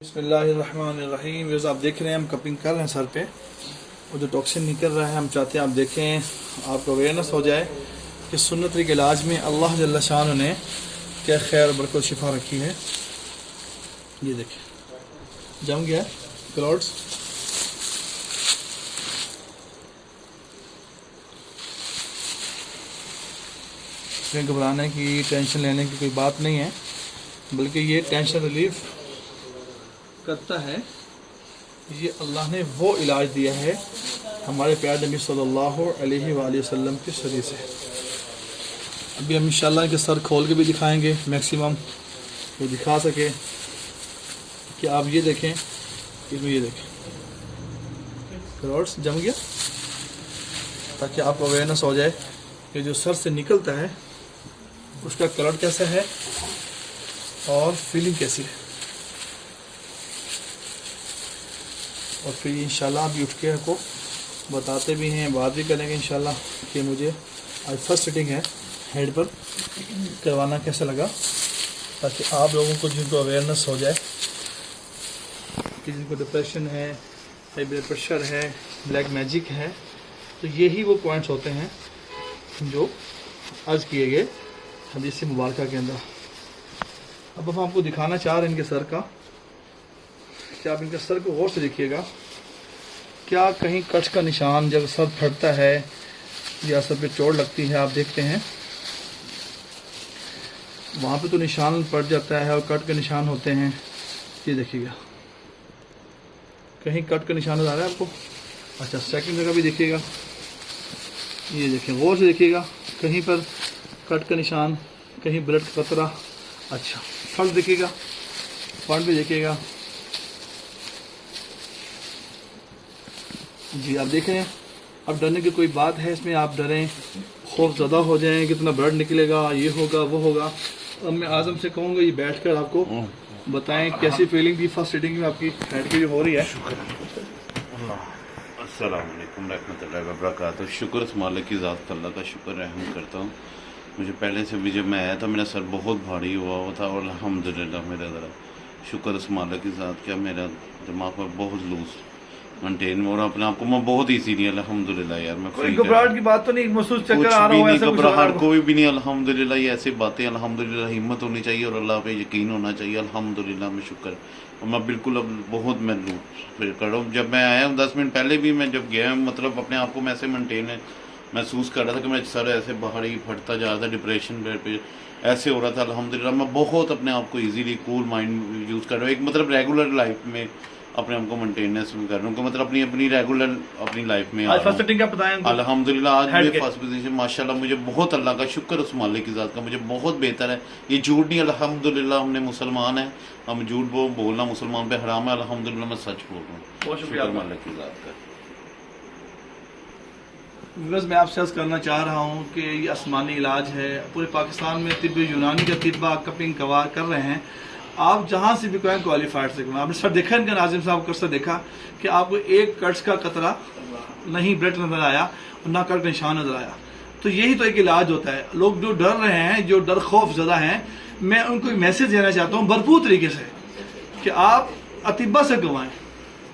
बिस्मिल्लाहिर्रहमानिर्रहीम। जैसे आप देख रहे हैं हम कपिंग कर रहे हैं सर पे और जो टॉक्सिन निकल रहा है हम चाहते हैं आप देखें, आपको अवेयरनेस हो जाए कि सुन्नत के इलाज में अल्लाह जल्ल शान ने क्या खैर बरकत शिफा रखी है। ये देखें जम गया क्लाउड्स। इसमें घबराने की टेंशन लेने की कोई बात नहीं है, बल्कि ये टेंशन रिलीफ करता है। ये अल्लाह ने वो इलाज दिया है हमारे प्यारे नबी सल्लल्लाहु अलैहि वसल्लम के शरीर से। अभी हम इंशाल्लाह के सर खोल के भी दिखाएंगे, मैक्सिमम वो दिखा सके कि आप ये देखें, इसमें ये देखें क्राउड्स जम गया, ताकि आपको अवेयरनेस हो जाए कि जो सर से निकलता है उसका कलर कैसा है और फीलिंग कैसी है। और फिर इंशाल्लाह अभी उठ के आपको बताते भी हैं, बात भी करेंगे इंशाल्लाह कि मुझे आज फर्स्ट सिटिंग है हेड पर करवाना कैसा लगा, ताकि आप लोगों को जिनको अवेयरनेस हो जाए कि जिनको डिप्रेशन है, हाई ब्लड प्रेशर है, ब्लैक मैजिक है, तो यही वो पॉइंट्स होते हैं जो अर्ज किए गए हदीस मुबारक के अंदर। अब हम आपको दिखाना चाह रहे हैं इनके सर का, कि आप इनके सर को गौर से देखिएगा, क्या कहीं कट का निशान जब सर फटता है या सर पे चोट लगती है, आप देखते हैं वहाँ पे तो निशान पड़ जाता है और कट के निशान होते हैं। ये देखिएगा कहीं कट का निशान नजर आ रहा है आपको। अच्छा, सेकंड जगह भी देखिएगा, ये देखिए गौर से देखिएगा, कहीं पर कट का निशान, कहीं ब्लड का कतरा। अच्छा, फ्रंट देखिएगा, फ्रंट भी देखिएगा जी। आप देख रहे हैं, अब डरने की कोई बात है इसमें, आप डरें, खौफ ज़्यादा हो जाएं, कितना ब्लड निकलेगा, ये होगा वो होगा। अब मैं आज़म से कहूँगा ये बैठकर आपको बताएं कैसी फीलिंग थी फर्स्ट सिटिंग में आपकी हेड की जो हो रही है। अस्सलाम वालेकुम रहमतुल्लाहि व बरकातहू। शुक्र इस मालिक की ज़ात का, अल्लाह का शुक्र रहम करता हूँ। मुझे पहले से भी जब मैं आया था मेरा सर बहुत भारी हुआ था और अल्हम्दुलिल्लाह मेरा ज़रा शुक्र इस मालिक की ज़ात का, मेरा दिमाग में बहुत लूज मेंटेन और अपने आप को मैं बहुत इजीली अल्हम्दुलिल्लाह यार मैं कोई घबराहट की बात तो नहीं, महसूस चक्कर आ रहा हो ऐसा कुछ? घबराहट कोई भी नहीं अल्हम्दुलिल्लाह। ये ऐसी बातें अल्हम्दुलिल्लाह हिम्मत होनी चाहिए और अल्लाह पे यकीन होना चाहिए। अल्हम्दुलिल्लाह में शुक्र, और मैं बिल्कुल अब बहुत मैं फील कर रहा हूँ। जब मैं आया हूँ 10 मिनट पहले भी मैं जब गया मतलब अपने आप को मैं ऐसे मेंटेन महसूस कर रहा था कि मेरा सर ऐसे बाहरी फटता जा रहा था, डिप्रेशन पे ऐसे हो रहा था। अल्हम्दुलिल्लाह मैं बहुत अपने आप को इजीली कूल माइंड यूज़ कर रहा हूँ। एक मतलब रेगुलर लाइफ में अपने आप को मेंटेनेंस कर रहा हूँ, मतलब अपनी रेगुलर अपनी लाइफ में अल्हम्दुलिल्लाह आज मेरे फर्स्ट पोजीशन माशाल्लाह। मुझे बहुत अल्लाह का शुक्र उस मालिक की ज़ात का, मुझे बहुत बेहतर है। ये झूठ नहीं, अल्हम्दुलिल्लाह हमने मुसलमान है, हम झूठ बोलना मुसलमान पे हराम है। अल्हम्दुलिल्लाह मैं सच बोल रहा हूँ, बहुत शुक्र मालिक की ज़ात का। बस मैं आपसे अर्ज करना चाह रहा हूँ कि ये आसमानी इलाज है। पूरे पाकिस्तान में तिब्ब यूनानी का तिब्बा कपिंग कवार कर रहे हैं। आप जहाँ से भी कोई क्वालिफाइड से करें। आपने सर देखा इनका, नाजिम साहब का सर देखा कि आपको एक कट्स का कतरा नहीं ब्लड नजर आया और ना कट निशान नजर आया। तो यही तो एक इलाज होता है। लोग जो डर रहे हैं, जो डर खौफ ज़्यादा हैं, मैं उनको एक मैसेज देना चाहता हूँ भरपूर तरीके से कि आप अतिब्बा से करवाएं,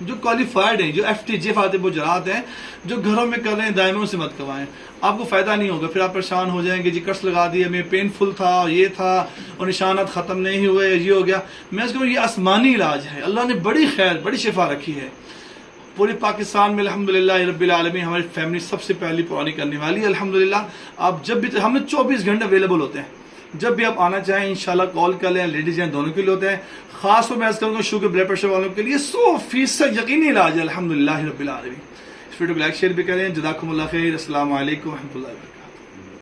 जो क्वालिफाइड हैं, जो FTJ फातिब जरात हैं, जो घरों में कर रहे हैं, दायमों से मत करवाएं। आपको फायदा नहीं होगा, फिर आप परेशान हो जाएंगे जी कट्स लगा दिए, मैं पेनफुल था, ये था और निशानात ख़त्म नहीं हुए, ये हो गया। मैं इसको ये आसमानी इलाज है, अल्लाह ने बड़ी खैर बड़ी शिफा रखी है। पूरे पाकिस्तान में अल्हम्दुलिल्लाह रब्बिल आलमीन हमारी फैमिली सबसे पहली पुरानी करने वाली है अल्हम्दुलिल्लाह। आप जब भी, हमें 24 घंटे अवेलेबल होते हैं, जब भी आप आना चाहें इंशाल्लाह कॉल कर लें। लेडीज हैं दोनों के लिए होते हैं, खास तौर मैं अर्ज करूँगा शुगर ब्लड प्रेशर वालों के लिए 100% यकीनी इलाज है अल्हम्दुलिल्लाह रब्बिल आलमीन। इस वीडियो को लाइक शेयर भी करें। जज़ाकुमुल्लाह खैर। अस्सलाम वालेकुम व रहमतुल्लाहि व बरकातहू।